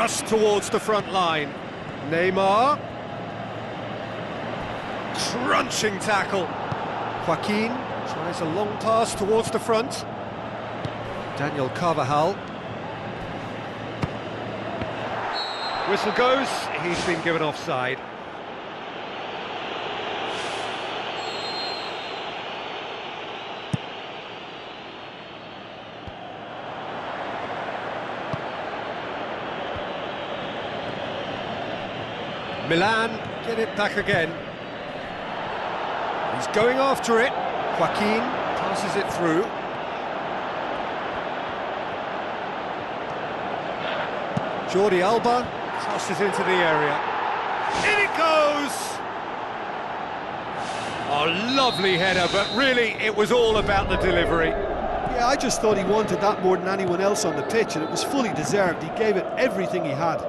thrust towards the front line. Neymar. Crunching tackle. Joaquin tries a long pass towards the front. Daniel Carvajal. Whistle goes, he's been given offside. Milan get it back again. He's going after it. Joaquin passes it through. Jordi Alba crosses into the area. In it goes! Oh, lovely header, but really it was all about the delivery. Yeah, I just thought he wanted that more than anyone else on the pitch, and it was fully deserved. He gave it everything he had.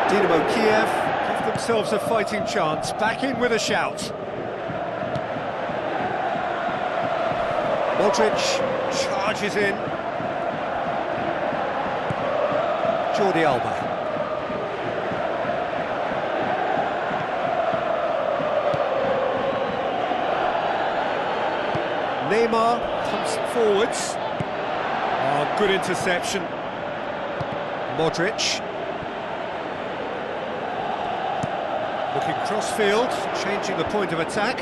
Dynamo Kiev give themselves a fighting chance, back in with a shout. Modric charges in. Jordi Alba. Neymar pumps it forwards. Oh, good interception. Modric. Looking cross-field, changing the point of attack.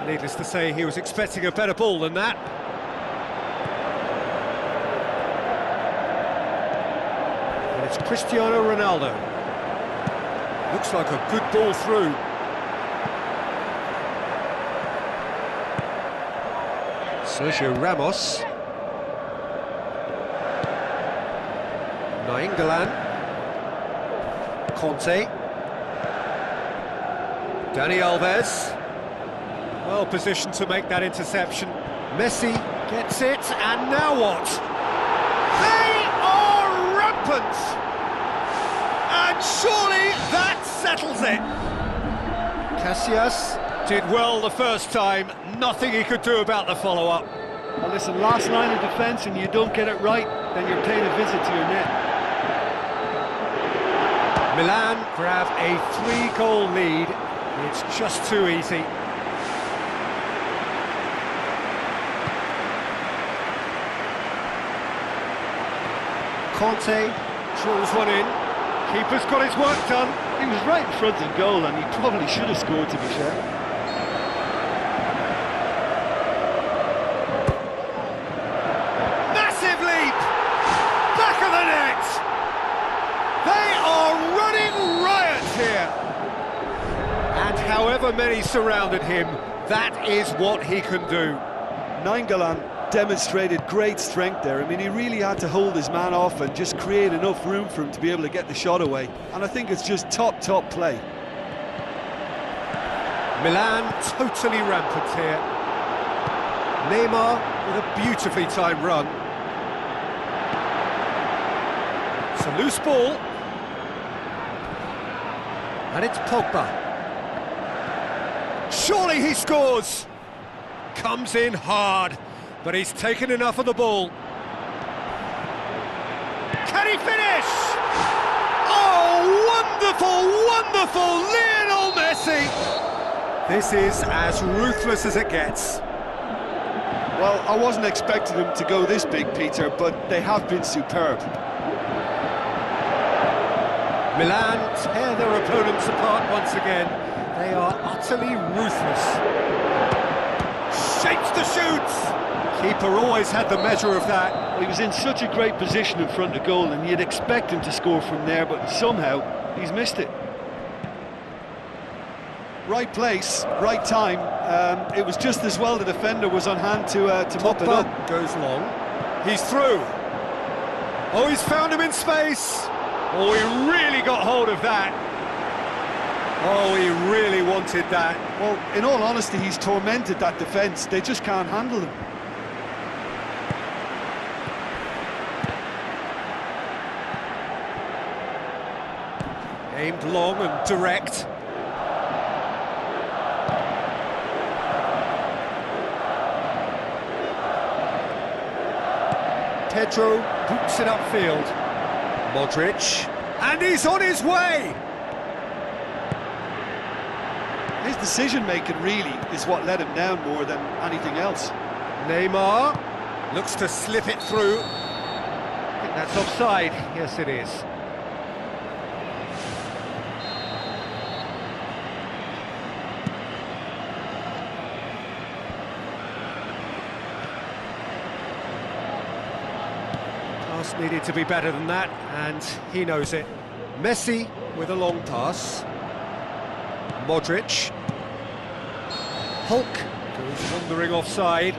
Needless to say, he was expecting a better ball than that. And it's Cristiano Ronaldo. Looks like a good ball through. Sergio Ramos. Nainggolan. Conte. Dani Alves. Well positioned to make that interception. Messi gets it, and now what? They are rampant! And surely that settles it! Casillas did well the first time, nothing he could do about the follow-up. Well, listen, last line of defence, and you don't get it right, then you're paying a visit to your net. Milan grab a 3-goal lead. It's just too easy. Conte draws one in. Keeper's got his work done. He was right in front of goal, and he probably should have scored, to be fair. Massive leap! Back of the net! They are running riot here! And however many surrounded him, that is what he can do. Nainggolan demonstrated great strength there. I mean, he really had to hold his man off and just create enough room for him to be able to get the shot away. And I think it's just top play. Milan totally rampant here. Neymar with a beautifully timed run. It's a loose ball. And it's Pogba. Surely he scores! Comes in hard, but he's taken enough of the ball. Can he finish? Oh, wonderful, Lionel Messi! This is as ruthless as it gets. Well, I wasn't expecting them to go this big, Peter, but they have been superb. Milan tear their opponents apart once again. They are utterly ruthless. Shapes the shoots! Keeper always had the measure of that. Well, he was in such a great position in front of goal, and you'd expect him to score from there, but somehow he's missed it. Right place, right time. It was just as well the defender was on hand to mop it up. Goes long. He's through. Oh, he's found him in space. Oh, he really got hold of that. Oh, he really wanted that. Well, in all honesty, he's tormented that defence. They just can't handle him. Aimed long and direct. Pedro boots it upfield. Modric, and he's on his way! His decision-making really is what let him down more than anything else. Neymar looks to slip it through. I think that's offside. Yes, it is. Pass needed to be better than that, and he knows it. Messi with a long pass. Modric. Hulk goes wandering offside.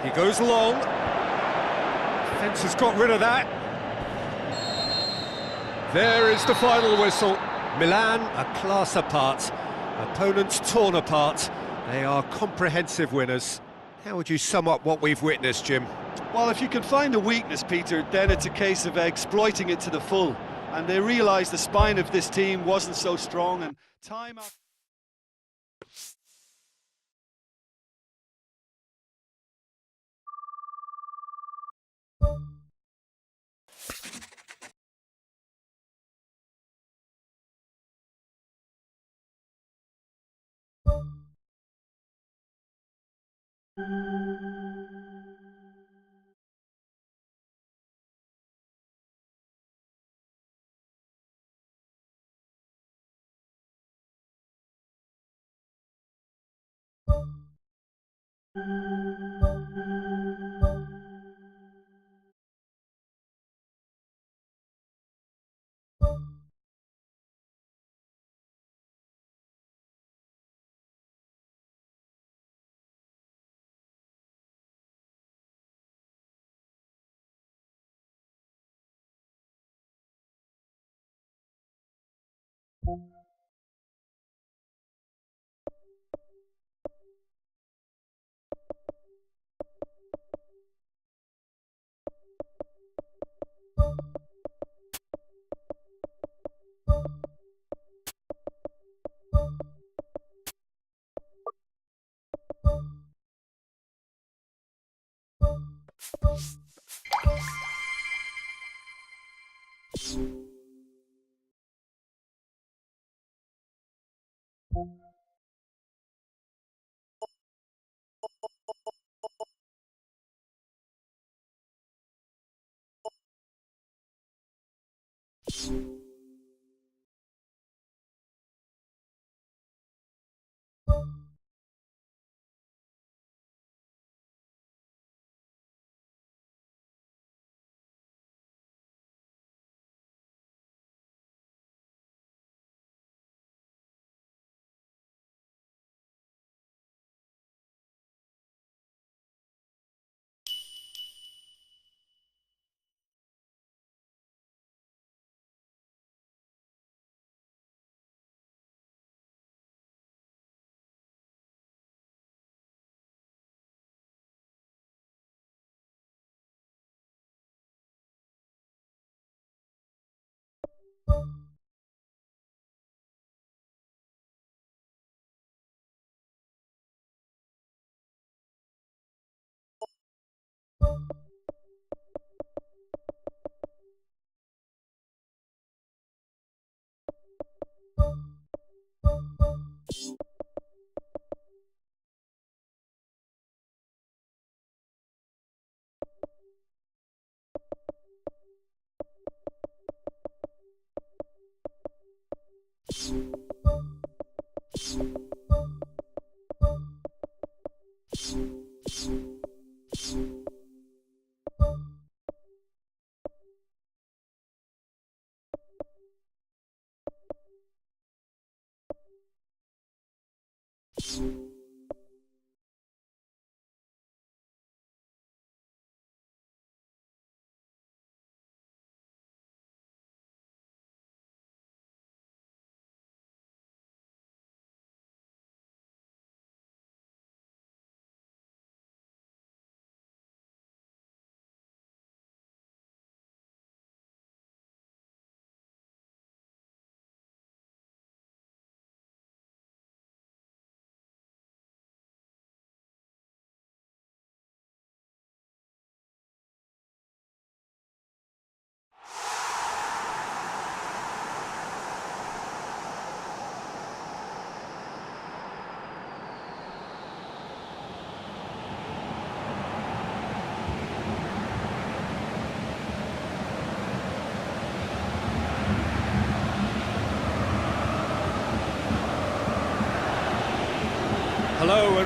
He goes long. Defence has got rid of that. There is the final whistle. Milan a class apart. Opponents torn apart. They are comprehensive winners. How would you sum up what we've witnessed, Jim? Well, if you can find a weakness, Peter, then it's a case of exploiting it to the full. And they realised the spine of this team wasn't so strong, and time after...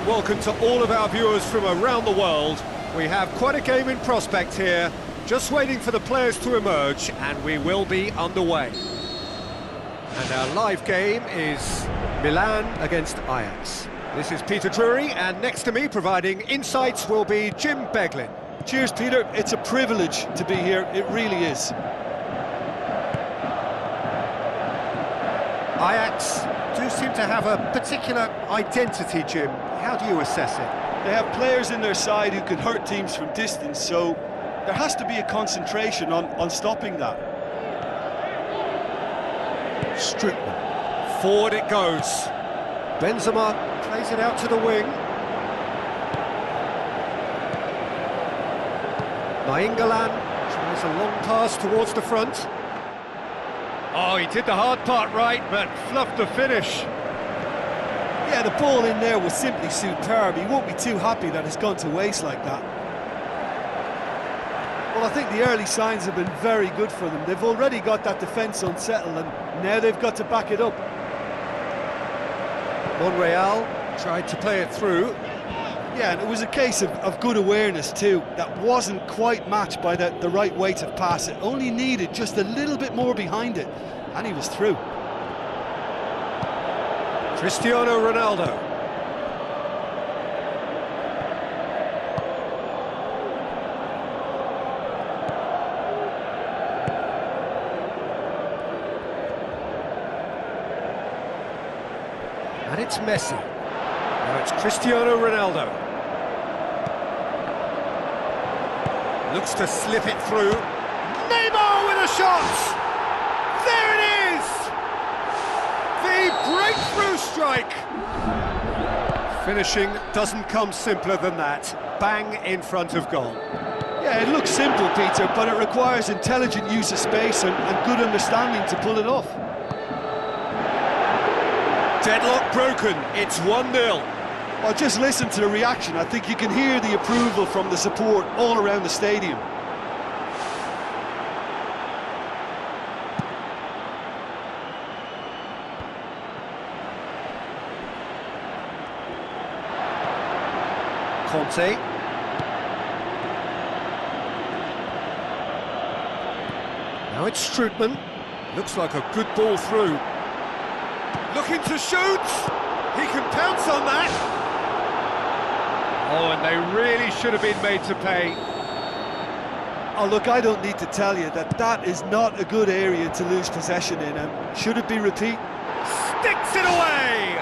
and welcome to all of our viewers from around the world. We have quite a game in prospect here, just waiting for the players to emerge, and we will be underway. And our live game is Milan against Ajax. This is Peter Drury, and next to me providing insights will be Jim Beglin. Cheers, Peter. It's a privilege to be here, it really is. Ajax do seem to have a particular identity, Jim. How do you assess it? They have players in their side who can hurt teams from distance, so there has to be a concentration on stopping that. Strootman. Forward it goes. Benzema plays it out to the wing. Nainggolan tries a long pass towards the front. Oh, he did the hard part right, but fluffed the finish. Yeah, the ball in there was simply superb. He won't be too happy that it's gone to waste like that. Well, I think the early signs have been very good for them. They've already got that defence unsettled, and now they've got to back it up. Monreal tried to play it through. Yeah, and it was a case of good awareness too. That wasn't quite matched by the right weight of pass. It only needed just a little bit more behind it, and he was through. Cristiano Ronaldo. And it's Messi. Now it's Cristiano Ronaldo. Looks to slip it through. Neymar with a shot! There it is! The breakthrough strike! Finishing doesn't come simpler than that. Bang in front of goal. Yeah, it looks simple, Peter, but it requires intelligent use of space and good understanding to pull it off. Deadlock broken, it's 1-0. Well, just listen to the reaction. I think you can hear the approval from the support all around the stadium. Conte. Now it's Strootman. Looks like a good ball through. Looking to shoot! He can pounce on that! Oh, and they really should have been made to pay. Oh, look, I don't need to tell you that is not a good area to lose possession in. Should it be repeat? Sticks it away!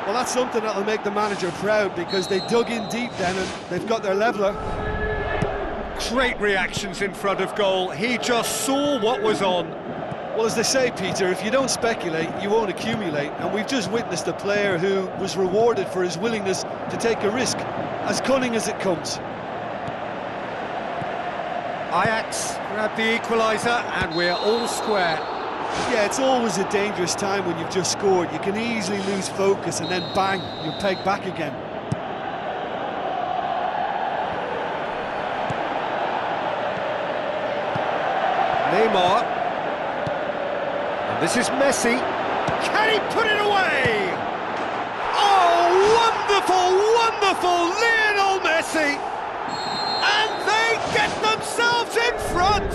Well, that's something that'll make the manager proud, because they dug in deep then and they've got their leveller. Great reactions in front of goal. He just saw what was on. Well, as they say, Peter, if you don't speculate, you won't accumulate. And we've just witnessed a player who was rewarded for his willingness to take a risk, as cunning as it comes. Ajax grab the equaliser, and we're all square. Yeah, it's always a dangerous time when you've just scored. You can easily lose focus, and then bang, you're pegged back again. Neymar. And this is Messi. Can he put it away? Oh, wonderful, wonderful Lionel Messi! And they get themselves in front!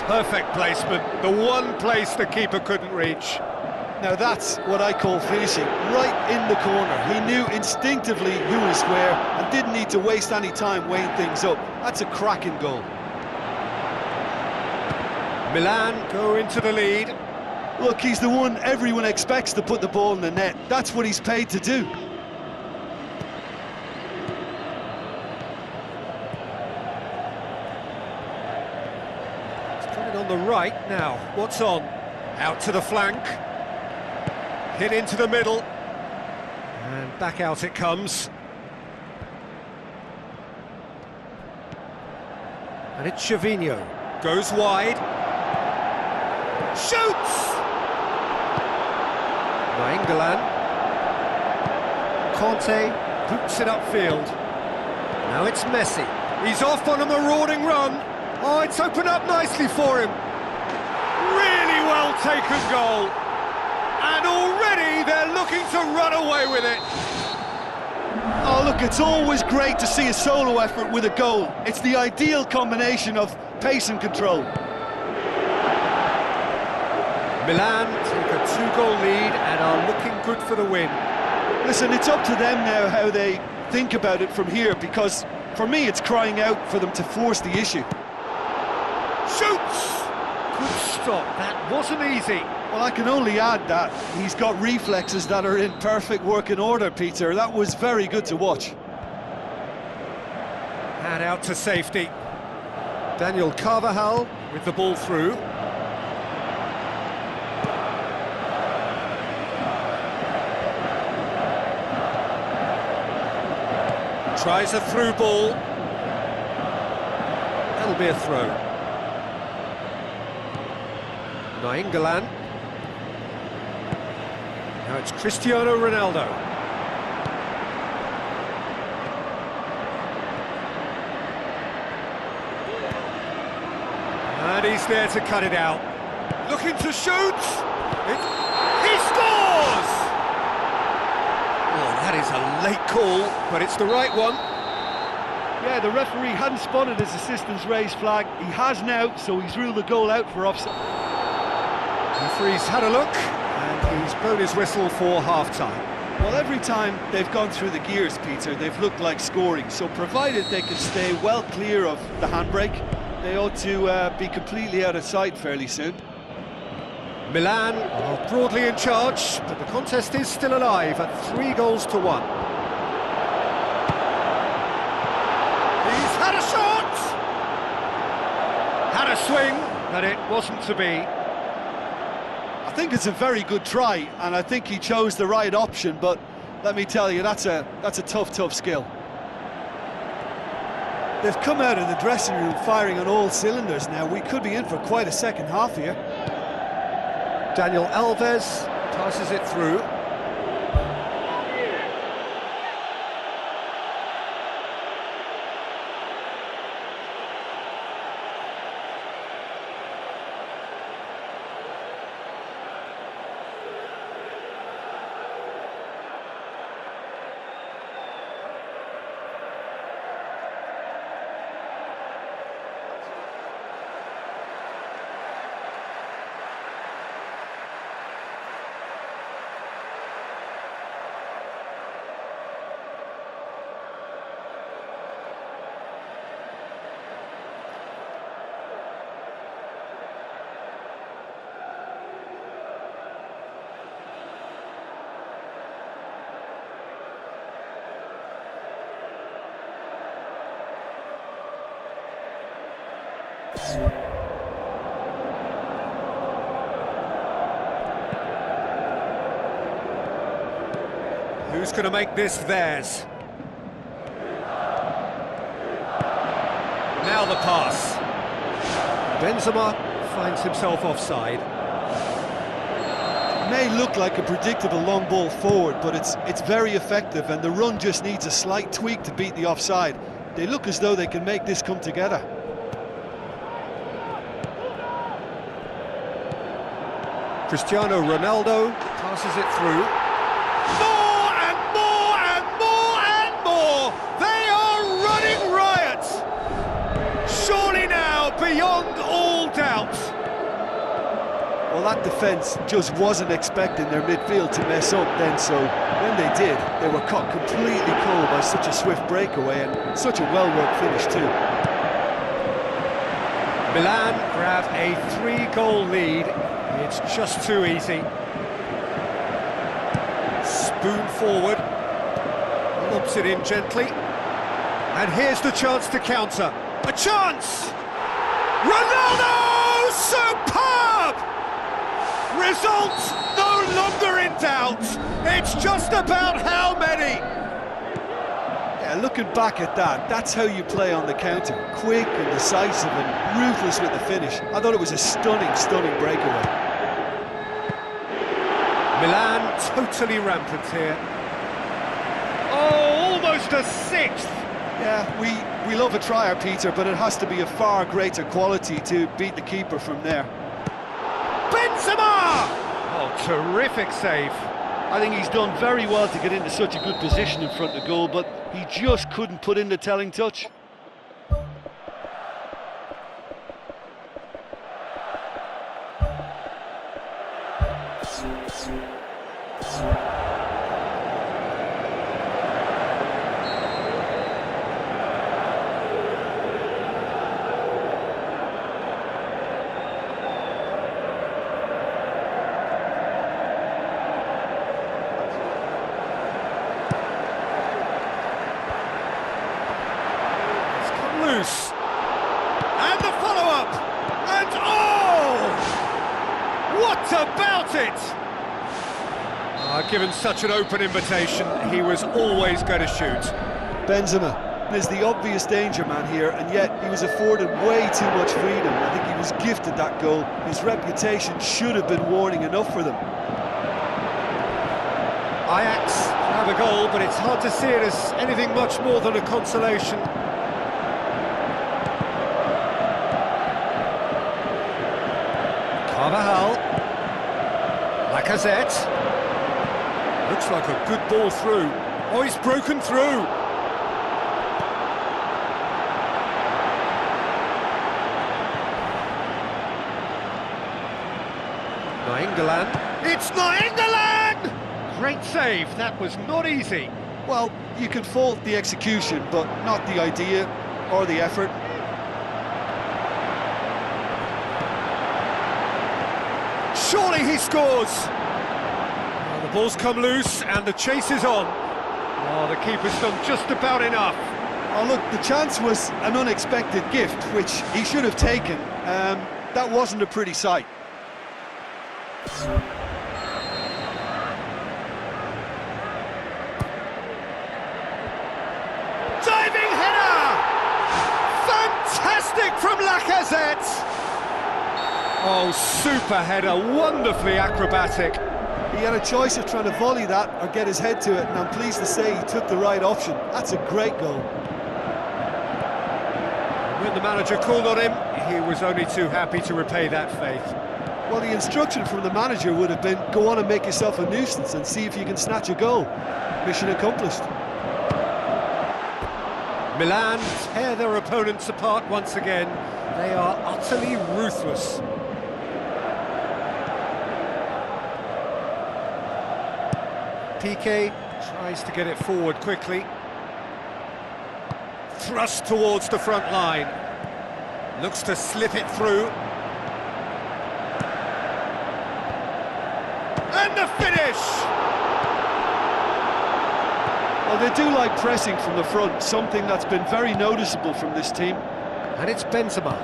Perfect placement, the one place the keeper couldn't reach. Now that's what I call finishing, right in the corner. He knew instinctively who was where and didn't need to waste any time weighing things up. That's a cracking goal. Milan go into the lead. Look, he's the one everyone expects to put the ball in the net. That's what he's paid to do. He's got it on the right now. What's on? Out to the flank. Hit into the middle. And back out it comes. And it's Gervinho. Goes wide. Shoots! Nainggolan. Conte boots it upfield. Now it's Messi. He's off on a marauding run. Oh, it's opened up nicely for him. Really well taken goal. And already they're looking to run away with it. Look, it's always great to see a solo effort with a goal. It's the ideal combination of pace and control. Milan take a 2-goal lead and are looking good for the win. Listen, it's up to them now how they think about it from here, because for me it's crying out for them to force the issue. Shoots! Good stop, that wasn't easy. Well, I can only add that he's got reflexes that are in perfect working order, Peter. That was very good to watch. And out to safety. Daniel Carvajal with the ball through. Tries a through ball. That'll be a throw. Nainggolan. Now it's Cristiano Ronaldo. And he's there to cut it out. Looking to shoot. He scores! Oh, that is a late call, but it's the right one. Yeah, the referee hadn't spotted his assistant's raised flag. He has now, so he's ruled the goal out for offside. The referee's had a look, and he's blown his whistle for half-time. Well, every time they've gone through the gears, Peter, they've looked like scoring. So provided they can stay well clear of the handbrake, they ought to be completely out of sight fairly soon. Milan are broadly in charge, but the contest is still alive at 3-1. He's had a shot! Had a swing, but it wasn't to be. I think it's a very good try, and I think he chose the right option, but let me tell you, that's a tough skill. They've come out of the dressing room firing on all cylinders now. We could be in for quite a second half here. Daniel Alves passes it through. Who's going to make this theirs? Now the pass. Benzema finds himself offside. It may look like a predictable long ball forward, but it's very effective, and the run just needs a slight tweak to beat the offside. They look as though they can make this come together. Cristiano Ronaldo passes it through. More and more and more and more! They are running riot! Surely now, beyond all doubt. Well, that defence just wasn't expecting their midfield to mess up then, so when they did, they were caught completely cold by such a swift breakaway and such a well-worked finish too. Milan grab a 3-goal lead. It's just too easy. Spoon forward. Lobs it in gently. And here's the chance to counter. A chance! Ronaldo! Superb! Result no longer in doubt. It's just about how many. Yeah, looking back at that, that's how you play on the counter. Quick and decisive and ruthless with the finish. I thought it was a stunning breakaway. Milan totally rampant here. Oh, almost a sixth. Yeah, we love a trier, Peter, but it has to be a far greater quality to beat the keeper from there. Benzema! Oh, terrific save. I think he's done very well to get into such a good position in front of goal, but he just couldn't put in the telling touch. Loose. And the follow-up. And oh! What about it? Given such an open invitation, he was always going to shoot. Benzema is the obvious danger man here, and yet he was afforded way too much freedom. I think he was gifted that goal. His reputation should have been warning enough for them. Ajax have a goal, but it's hard to see it as anything much more than a consolation. Carvajal, Lacazette, looks like a good ball through. Oh, he's broken through. Nainggolan, it's Nainggolan! Great save, that was not easy. Well, you can fault the execution, but not the idea or the effort. Surely he scores! Well, the ball's come loose and the chase is on. Oh, the keeper's done just about enough. Oh, look, the chance was an unexpected gift, which he should have taken. That wasn't a pretty sight. Diving header! Fantastic from Lacazette! Oh, super header, wonderfully acrobatic. He had a choice of trying to volley that or get his head to it, and I'm pleased to say he took the right option. That's a great goal. When the manager called on him, he was only too happy to repay that faith. Well, the instruction from the manager would have been, go on and make yourself a nuisance and see if you can snatch a goal. Mission accomplished. Milan tear their opponents apart once again. They are utterly ruthless. Piqué tries to get it forward quickly. Thrust towards the front line. Looks to slip it through. And the finish! Well, they do like pressing from the front, something that's been very noticeable from this team. And it's Benzema.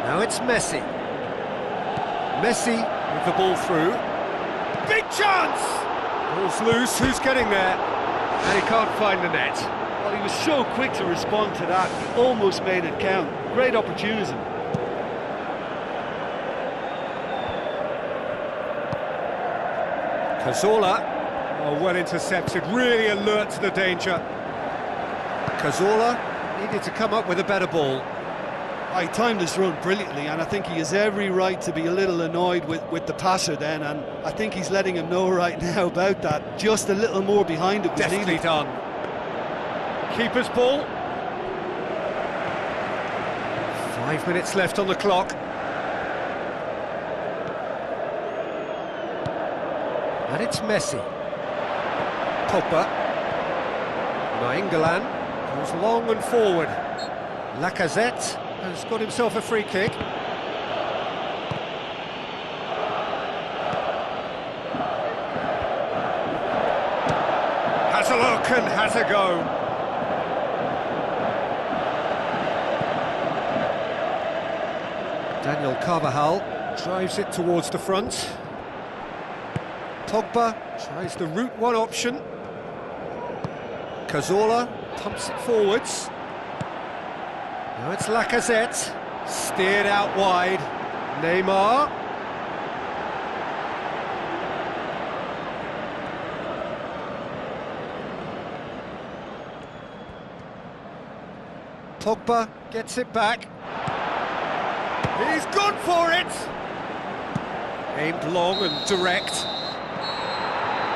Now it's Messi. Messi with the ball through. Big chance! Ball's loose, who's getting there? And he can't find the net. Well, he was so quick to respond to that, he almost made it count. Great opportunism. Cazorla, oh, well intercepted, really alert to the danger. Cazorla needed to come up with a better ball. He timed his run brilliantly, and I think he has every right to be a little annoyed with the passer then, and I think he's letting him know right now about that. Just a little more behind it was Definitely needed. done. Keeper's ball. 5 minutes left on the clock. And it's Messi. Pogba. Nainggolan goes long and forward. Lacazette has got himself a free kick. Has a look and has a go. Daniel Carvajal drives it towards the front. Pogba tries the route one option. Cazorla pumps it forwards. Now it's Lacazette, steered out wide. Neymar. Pogba gets it back. He's gone for it! Aimed long and direct.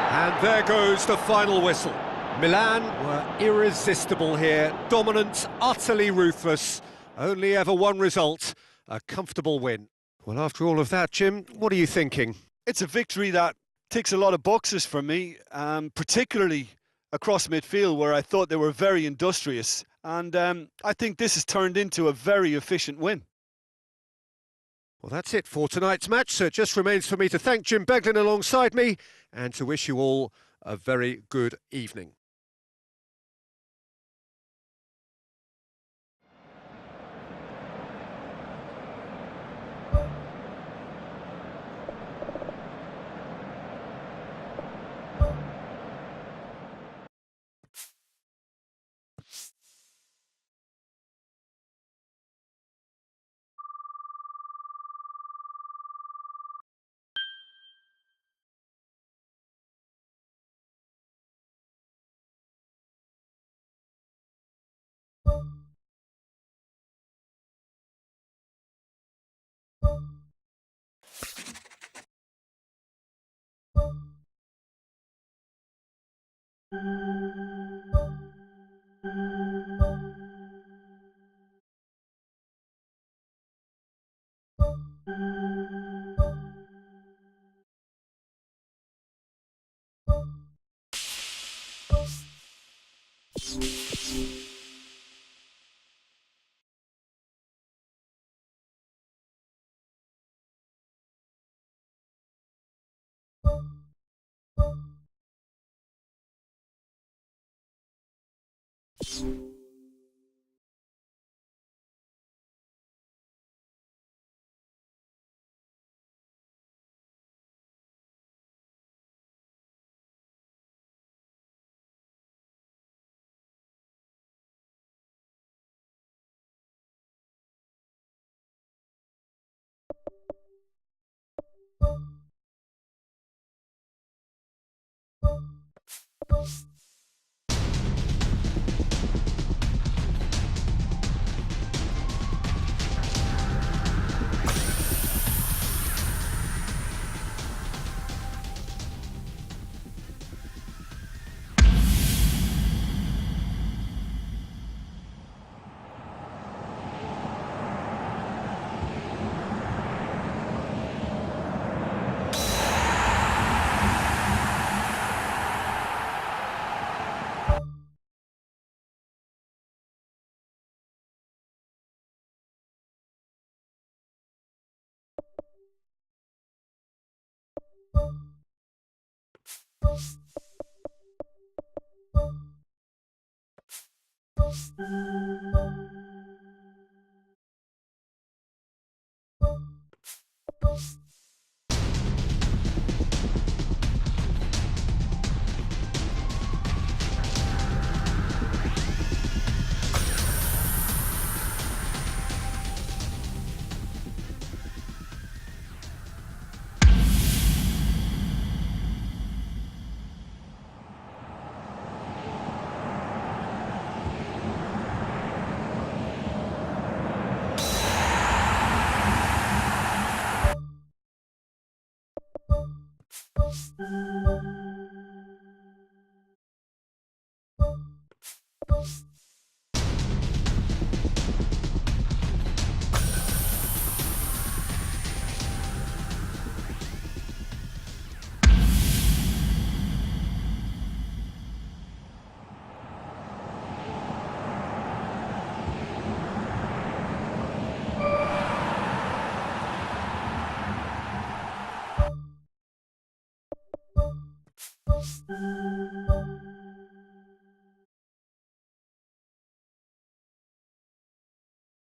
And there goes the final whistle. Milan were irresistible here, dominant, utterly ruthless. Only ever one result, a comfortable win. Well, after all of that, Jim, what are you thinking? It's a victory that ticks a lot of boxes for me, particularly across midfield where I thought they were very industrious. And I think this has turned into a very efficient win. Well, that's it for tonight's match, so it just remains for me to thank Jim Beglin alongside me and to wish you all a very good evening.